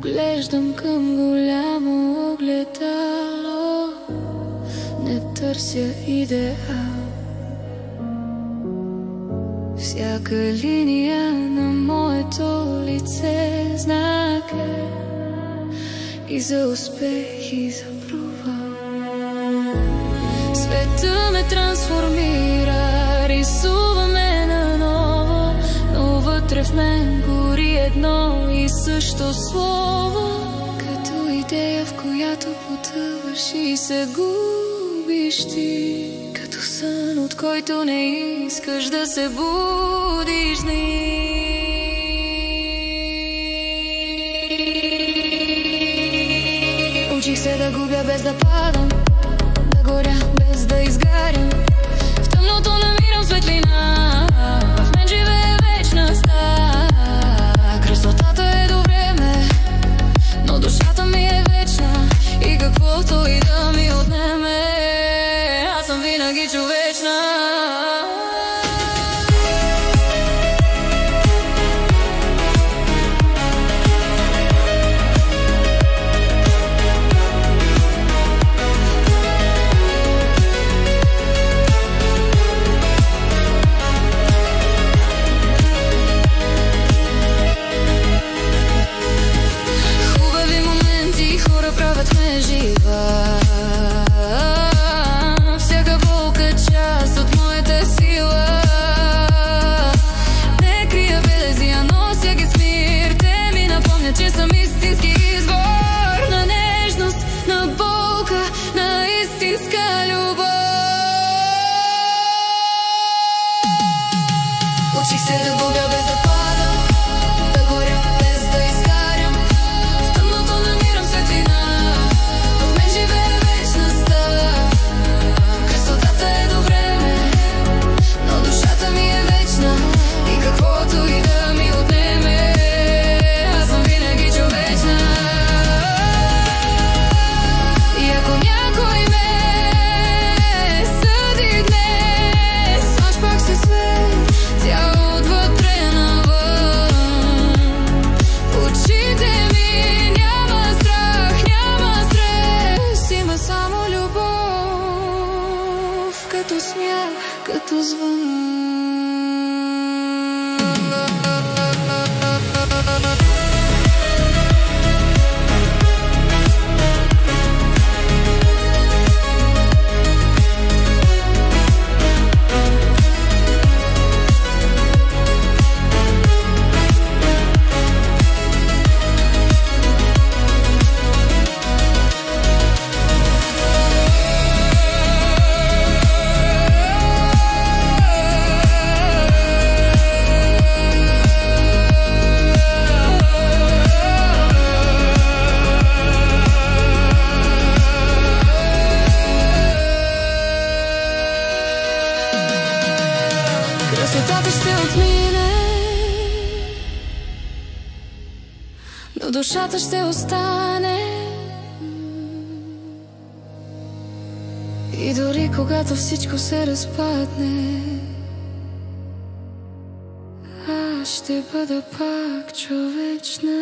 Поглеждам към голямо огледало, не търся идеал. Всяка линия на моето лице знак е и за успех, и за провал. Света ме трансформира, рисува ме наново, но вътре в мен гори едно и също слово, като идея, в която потъваш и се губиш ти, като сън, от който не искаш да се будиш дни. Учих се да губя без да падам, да горя без да изгарям. В тъмното намирам светлина, в мен живее вечна стая. Красотата е до време, но душата ми е вечна и каквото и да ми отнеме, аз съм винаги човечна. Правят ме жива. Всяка болка е част от моята сила. Не крия белезия, нося ги с мир. Те ми напомнят, че съм истински извор на нежност, на болка, на истинска любов. Учих се да губя без да падам, да горя без да изгарям. В тъмното намирам светлина, каквото и да ми отнеме, аз съм винаги човечна. И ако някой ме съди днес, аз пак се свет, цял отвътре навън. В очите ми няма страх, няма стрес, има само любов, като смях, като звън. Красотата ще отмине, но душата ще остане. И дори когато всичко се разпадне, аз ще бъда пак човечна.